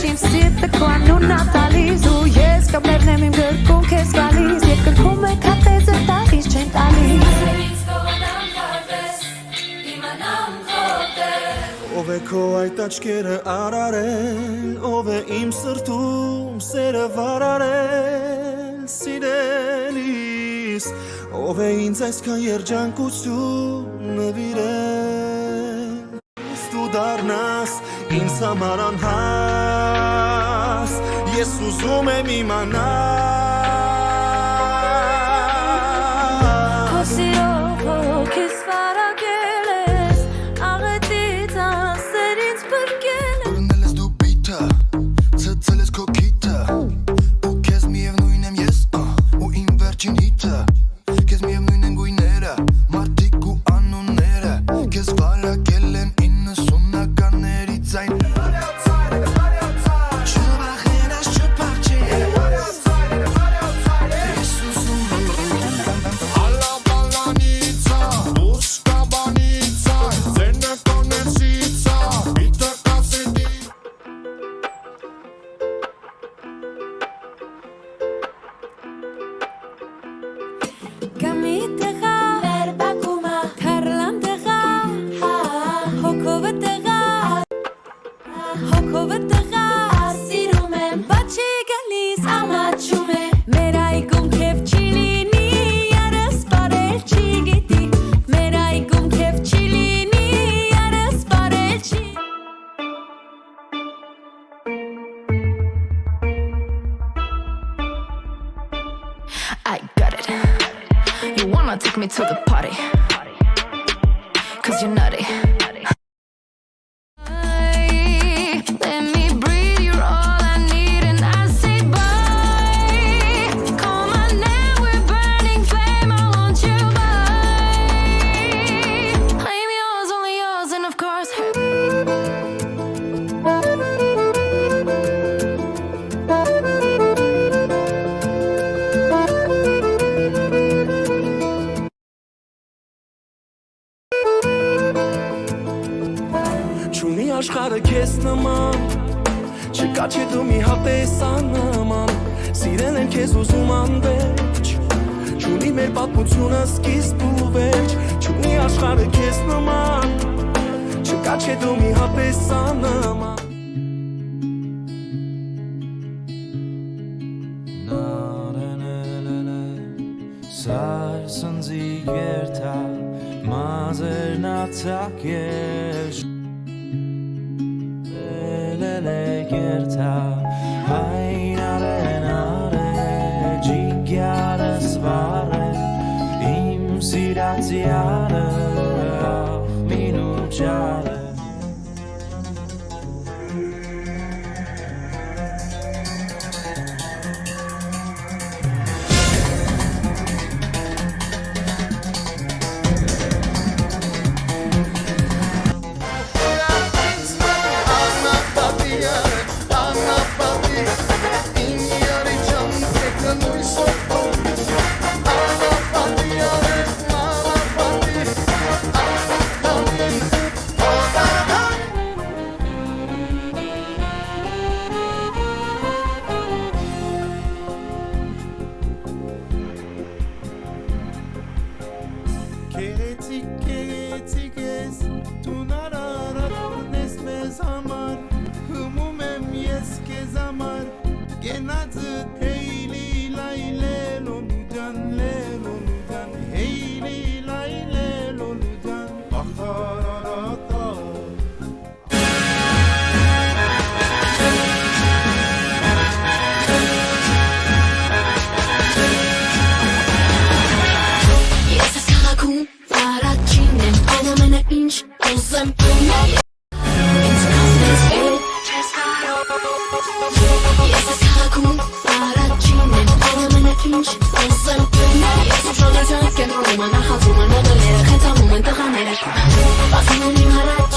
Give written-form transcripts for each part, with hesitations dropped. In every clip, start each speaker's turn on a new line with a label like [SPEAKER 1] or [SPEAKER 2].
[SPEAKER 1] իմ սիրտը քո անունն ա տալիս ու ես կմեռնեմ իմ գրկում քեզ գալիս եւ գրկում եք հատեզը տալիս չեն տալիս
[SPEAKER 2] Ով է քո այդ աչքերը արարել, ով է իմ սրտում սերը վարարել, սիրելիս, ով է ինձ այսքան երջանկություն նվիրել, դու դառնաս ինձ համար անհաս, ես ուզում եմ իմանալ,
[SPEAKER 1] քո սիրով հոգիս վարակել ես, աղետից անսեր ինձ բրկել ես
[SPEAKER 3] Բռնել ես դու բիթը, ցցել ես քո քիթը Ու քեզ միևնույն եմ ես, ու իմ վերջին հիթը Քեզ միևնույն են գույները, մարդիկ ու անունները Քեզ վարակել են 90-ականներից այն Չվախենաս չփախչի Ես ուզում
[SPEAKER 4] Alla ballanitza, busca banitza, zene konensitza, bite kaseti.
[SPEAKER 1] Կամիտեղա, վերբակումա, թարլանդեղա, հոգովտեղա, սիրում եմ, բաչի գալիս ամաչում է, մեր այգում քեվ չի լինի, երս բարել չի գիտի, մեր այգում քեվ չի լինի, երս բարել չի I got it. You wanna take me to the party? Cause you're nutty. Let me breathe, you're all I need, and I say bye. Call my name, we're burning flame, I want you by. I'm yours, only yours, and of course.
[SPEAKER 2] Չունի աշխարհը քեզ նման Չկա չէ դու մի հատ տեսան նման Սիրել եմ քեզ ուզում անվերջ Չունի մեր պատմությունը սկիզբ ու վերջ Չունի աշխարհը քեզ նման Չկա չէ դու մի հատ տեսան նման
[SPEAKER 5] Սարսնձի գերթա մազերնացակ ես Լելե գերթա այն արեն արե ջիգյարս վարե իմ սիրացի արը մինու ճարը
[SPEAKER 2] Քեթիկ ես դու նարարարնես մեզ համար Հմում եմ ես քեզ համար Գենացը հեյլի լայլե լոլուդան լոլուդան Հեյլի լայլե լոլուդան Ախարարատա
[SPEAKER 6] Ես ես քաղաքում առաջին եմ Այն ամենը ինչ ուզեմ Ինձ կազմես էլ չես կարող Ես ես քաղաքում առաջին եմ Այն ամենը ինչ ուզեմ Ես իմ շոդրության կենտրոնում եմ Նախացում են մոդելերը Խենթանում են տղաները Բացում են իմ առաջ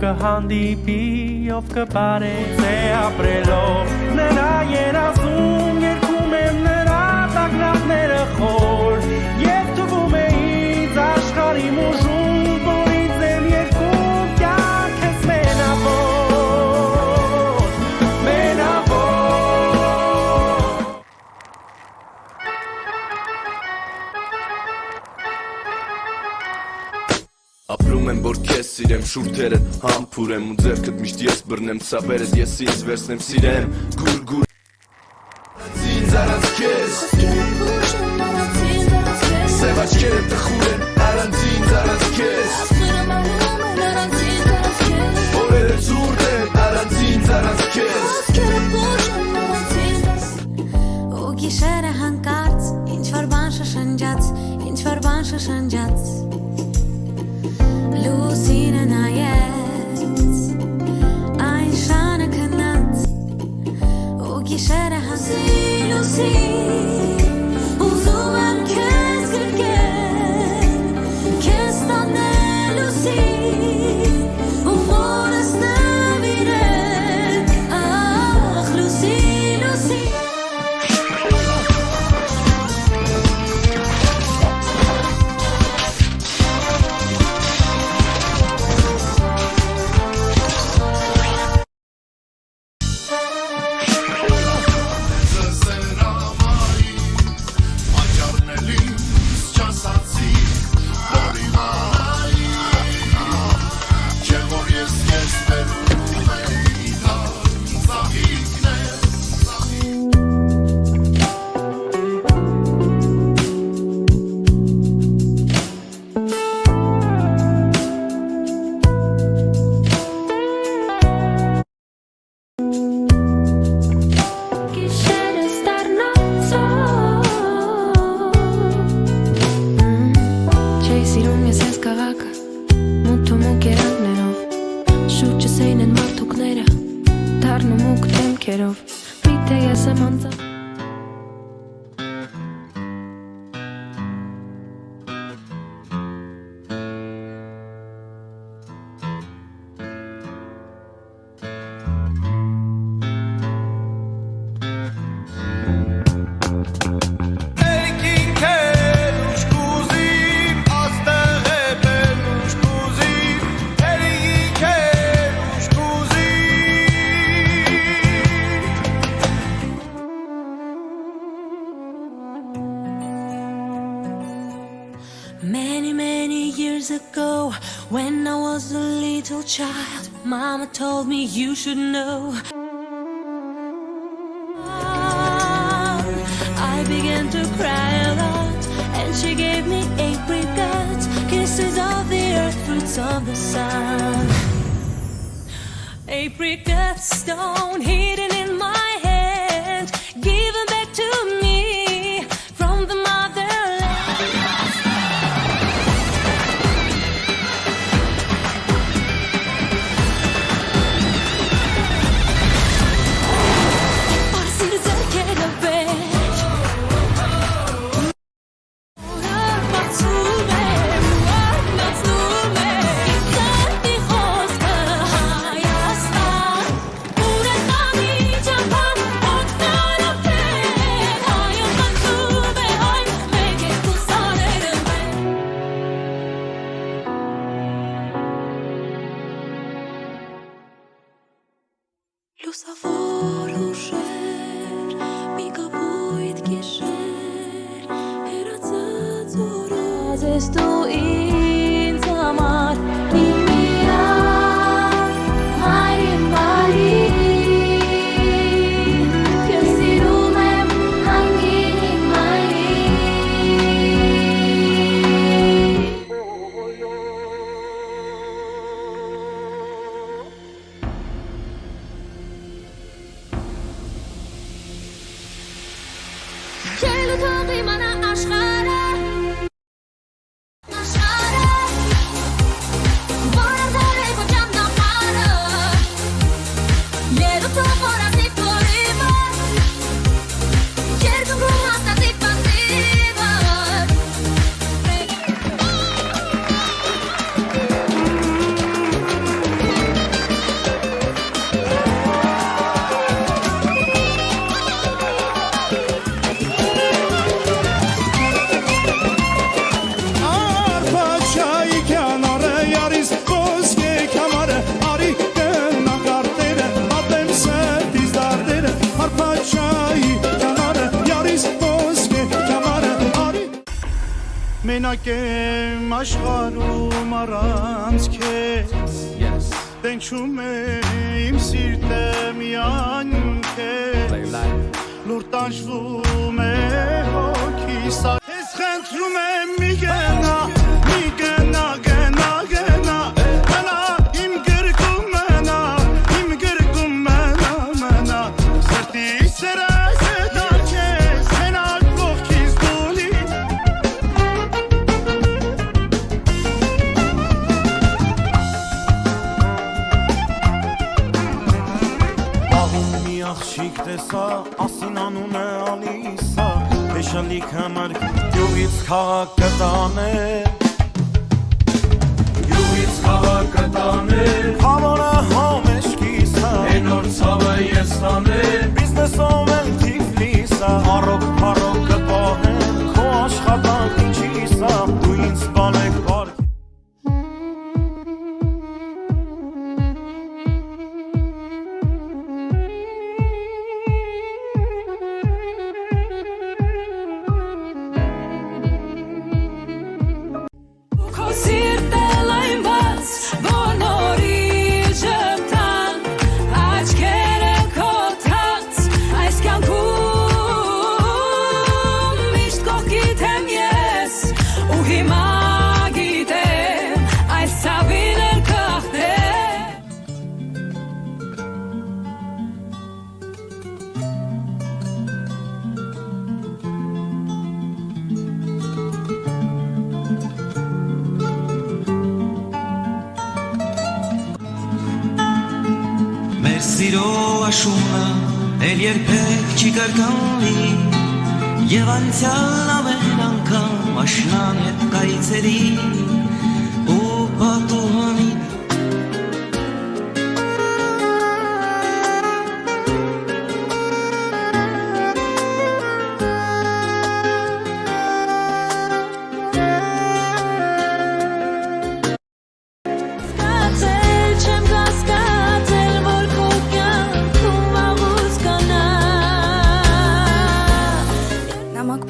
[SPEAKER 5] կհանդիպի, ով կպարեց է ապրելով նրա երազում երկում եմ նրա տագնապները խոր և թվում է ինձ աշխարհի ուժում որից եմ երկում կյանքս մենավոր
[SPEAKER 2] Ապրում եմ որ քեզ սիրեմ շուրթերը համբուրեմ ու ձեռքդ միշտ ես բռնեմ ցավերդ ես ինձ վերցնեմ սիրեմ գուրգուր ինձ առանց քեզ Սև աչքերը տխուր են առանց ինձ առանց քեզ Օրերը ցուրտ են առանց ինձ առանց քեզ
[SPEAKER 1] Ու գիշերը հանկարծ ինչ-որ բան շշնջաց ինչ-որ բան շշնջաց Լուսինը նայեց այն շանը քնած ու գիշերը հասի լուսի ուզում եմ քեզ գրկել քեզ տանել լուսի ու մորս նվիրել ախ լուսի լուսի Many years ago, when I was a little child, Mama told me you should know. I began to cry a lot, and she gave me apricots, kisses of the earth, fruits of the sun. Apricot stone hidden in my hand, given back to me from the motherland. Լուսավոր ուշեր, մի կապույտ գիշեր, հեռացած օրը ես դու ինձ համար իմ միակ մայրին բարին, քեզ սիրում եմ հանգին Չելու թող իմանա աշխարհը
[SPEAKER 7] Մենակ եմ աշխարհում առանց քեզ Տենչում է իմ սիրտը միայն քեզ Լուր տանջվում է հոգիս Ես խնդրում եմ մի գնա գնա Մնա իմ գրկում մնա Սրտի սրս հետա քեզ Մենակ կողքից դուլի
[SPEAKER 5] Մի աղջիկ տեսա, ասին անունը Ալիսա Հեշալիք համար գյուղից քաղաքը տանել Գյուղից քաղաքը տանել Համոնը համեշկիսա Էնոր ցավը ես տանել Բիզնեսով էլ Թիֆլիսա Առոք փառոքը պահել Քո աշխատանք ինչիսա Դու ինձ բանեք բարք
[SPEAKER 8] Սիրո աշունը էլ երբեք չի կրկնվի Եվ անցյալ ամեն անգամ աշնան հետ կայցերի ու պատուհանի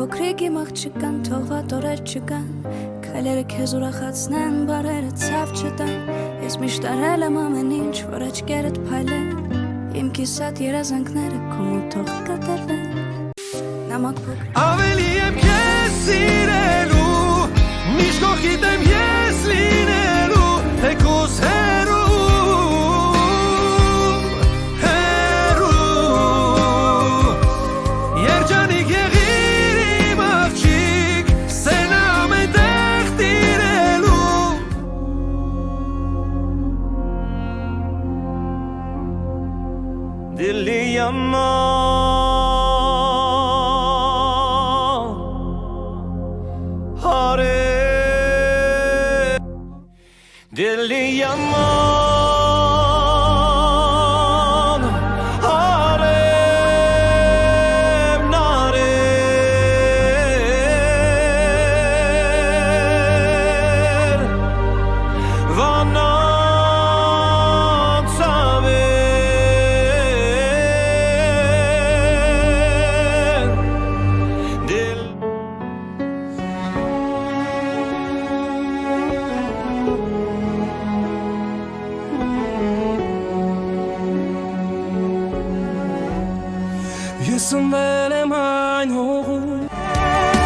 [SPEAKER 1] Փոքրիկ իմ աղջկան, թողված օրեր չկան Քայլերը քեզ ուրախացնեն, բարերը ցավ չտան Ես միշտ արել եմ ամեն ինչ, որ աչքերդ փայլեն Իմ կիսատ երազանքները քո մոտ թող կատարվեն Նամակ փոքրիկ
[SPEAKER 2] Ավելի եմ քեզ սիրելու Միշտ կողքիդ եմ ես լինելու Թեկուզ հեռու Երջանիկ եղիր իմ աղջիկ Սենը ամենտեղ տիրելու
[SPEAKER 5] Դիլի ամա Հարե Դիլի ամա
[SPEAKER 2] Ես ըմվել եմ այն հողում